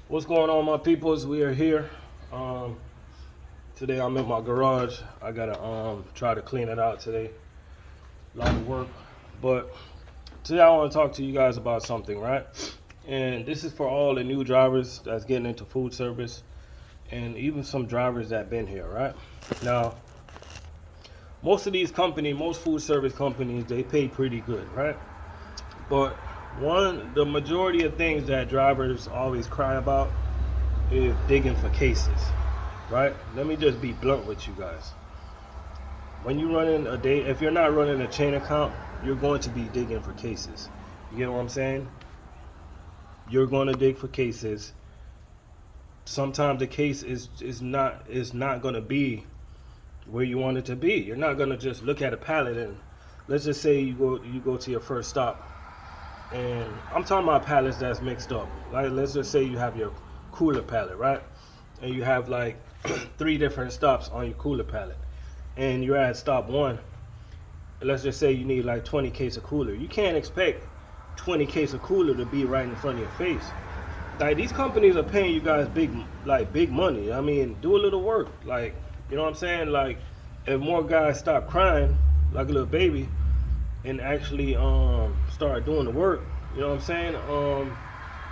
What's going on, my peoples? We are here. Today I'm in my garage. I gotta try to clean it out today. A lot of work, but today I want to talk to you guys about something, right? And this is for all the new drivers that's getting into food service, and even some drivers that been here, right? Now, most of these companies, most food service companies, they pay pretty good, right? But the majority of things that drivers always cry about is digging for cases, right? Let me just be blunt with you guys. When you running a day, if you're not running a chain account, you're going to be digging for cases. You get what I'm saying? You're going to dig for cases. Sometimes the case is not going to be where you want it to be. You're not going to just look at a pallet and let's just say you go to your first stop, and I'm talking about pallets that's mixed up. Like let's just say you have your cooler pallet, right? And you have like three different stops on your cooler pallet, and you're at stop one. Let's just say you need like 20 case of cooler. You can't expect 20 case of cooler to be right in front of your face. Like these companies are paying you guys big money. I mean, do a little work. Like, you know what I'm saying? Like, if more guys stop crying like a little baby and actually start doing the work, you know what I'm saying?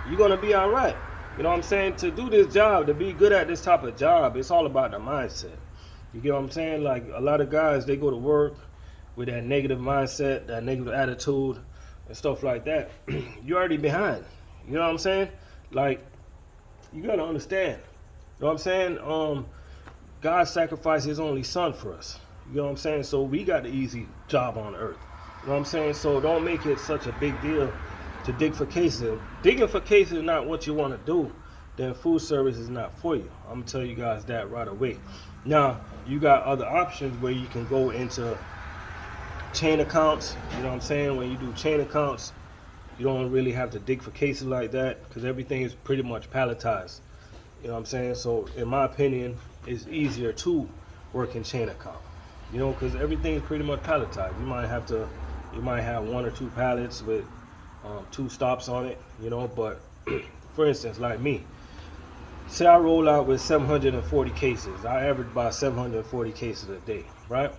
You're gonna be all right. You know what I'm saying? To do this job, to be good at this type of job, it's all about the mindset. You get what I'm saying? Like a lot of guys, they go to work with that negative mindset, that negative attitude, and stuff like that. You're already behind. You know what I'm saying? Like, you gotta understand. You know what I'm saying? God sacrificed His only Son for us. You know what I'm saying? So we got the easy job on earth. You know what I'm saying? So don't make it such a big deal to dig for cases. Digging for cases is not what you want to do. Then food service is not for you. I'm gonna tell you guys that right away. Now you got other options where you can go into chain accounts. You know what I'm saying? When you do chain accounts, you don't really have to dig for cases like that because everything is pretty much palletized. You know what I'm saying? So in my opinion, it's easier to work in chain account. You know, because everything is pretty much palletized. You might have one or two pallets with two stops on it. You know, but for instance, like me, say I roll out with 740 cases. I average about 740 cases a day, right?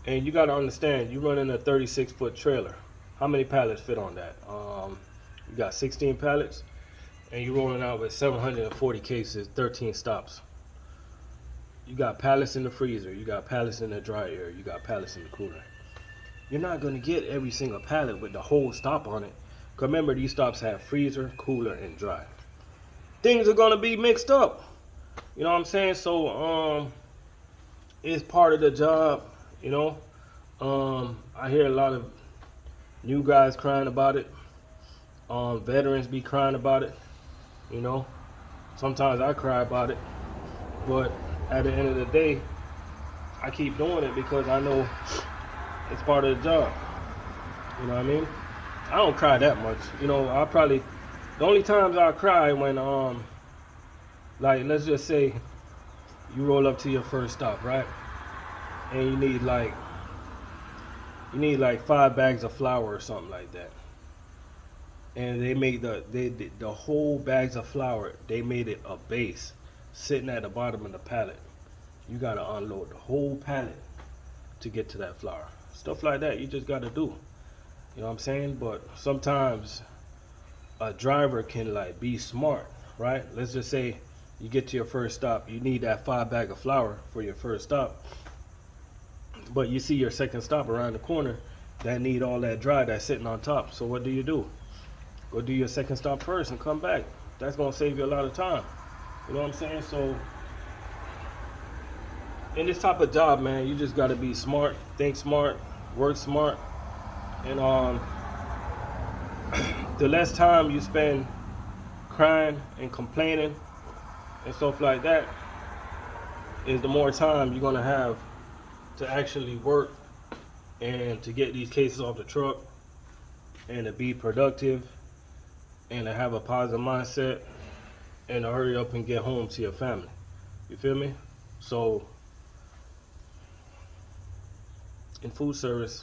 And you got to understand, you running a 36-foot trailer. How many pallets fit on that? You got 16 pallets, and you're rolling out with 740 cases, 13 stops. You got pallets in the freezer, you got pallets in the dry air, you got pallets in the cooler. You're not gonna get every single pallet with the whole stop on it. Cause remember, these stops have freezer, cooler, and dry. Things are gonna be mixed up. You know what I'm saying? So it's part of the job. You know, I hear a lot of new guys crying about it. Veterans be crying about it. You know, sometimes I cry about it, but at the end of the day, I keep doing it because I know it's part of the job. You know what I mean? I don't cry that much. You know, the only times I cry when like let's just say you roll up to your first stop, right? And you need like 5 bags of flour or something like that. And they make the whole bags of flour. They made it a base sitting at the bottom of the pallet. You gotta unload the whole pallet to get to that flour. Stuff like that, you just gotta do. You know what I'm saying? But sometimes a driver can like be smart, right? Let's just say you get to your first stop. You need that 5 bag of flour for your first stop, but you see your second stop around the corner that need all that dry that's sitting on top. So what do? Go do your second stop first and come back. That's gonna save you a lot of time. You know what I'm saying? So in this type of job, man, you just gotta be smart, think smart, work smart, and the less time you spend crying and complaining and stuff like that is the more time you're gonna have to actually work and to get these cases off the truck and to be productive and to have a positive mindset and to hurry up and get home to your family. You feel me? So in food service,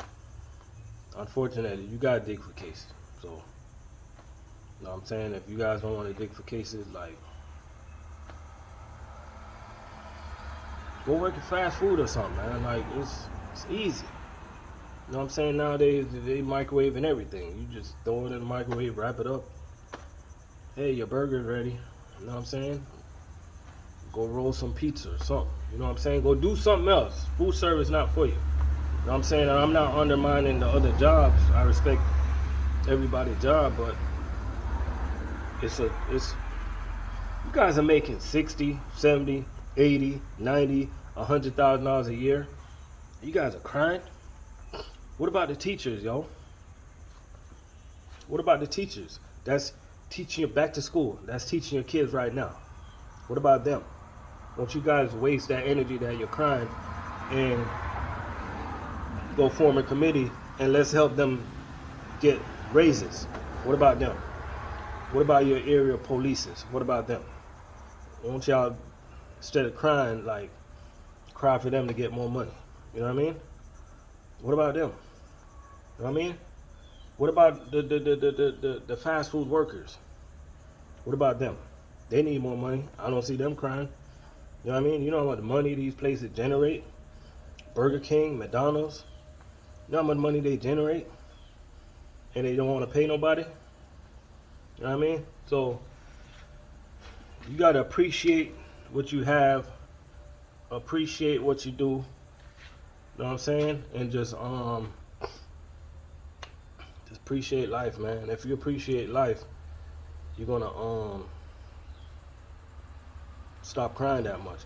unfortunately, you gotta dig for cases. So, you know what I'm saying? If you guys don't want to dig for cases, like, Go work at fast food or something, man. Like it's easy. You know what I'm saying? Nowadays they microwave and everything. You just throw it in the microwave, wrap it up. Hey, your burger's ready. You know what I'm saying? Go roll some pizza or something. You know what I'm saying? Go do something else. Food service not for you. You know what I'm saying? And I'm not undermining the other jobs. I respect everybody's job, but it's you guys are making 60, 70, 80, 90, $100,000 a year. You guys are crying. What about the teachers, yo? What about the teachers? That's teaching you back to school. That's teaching your kids right now. What about them? Don't you guys waste that energy that you're crying and go form a committee and let's help them get raises? What about them? What about your area polices? What about them? Won't y'all, instead of crying, like, cry for them to get more money? You know what I mean? What about them? You know what I mean? What about the fast food workers? What about them? They need more money. I don't see them crying. You know what I mean? You know how much money these places generate? Burger King, McDonald's. You know how much money they generate? And they don't want to pay nobody? You know what I mean? So, you got to appreciate what you have. Appreciate what you do. You know what I'm saying? And just appreciate life, man. If you appreciate life, you're gonna stop crying that much.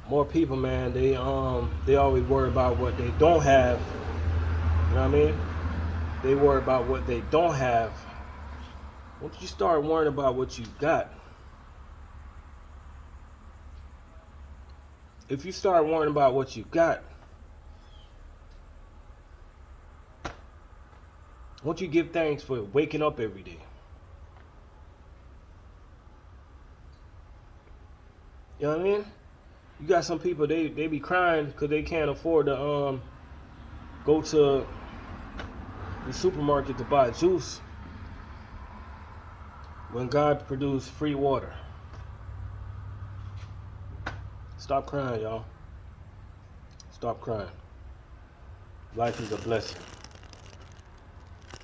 More people, man, they always worry about what they don't have. You know what I mean? They worry about what they don't have. Once you start worrying about what you got, if you start worrying about what you got, won't you give thanks for waking up every day? You know what I mean? You got some people, they be crying because they can't afford to go to the supermarket to buy juice when God produced free water. Stop crying, y'all. Stop crying. Life is a blessing.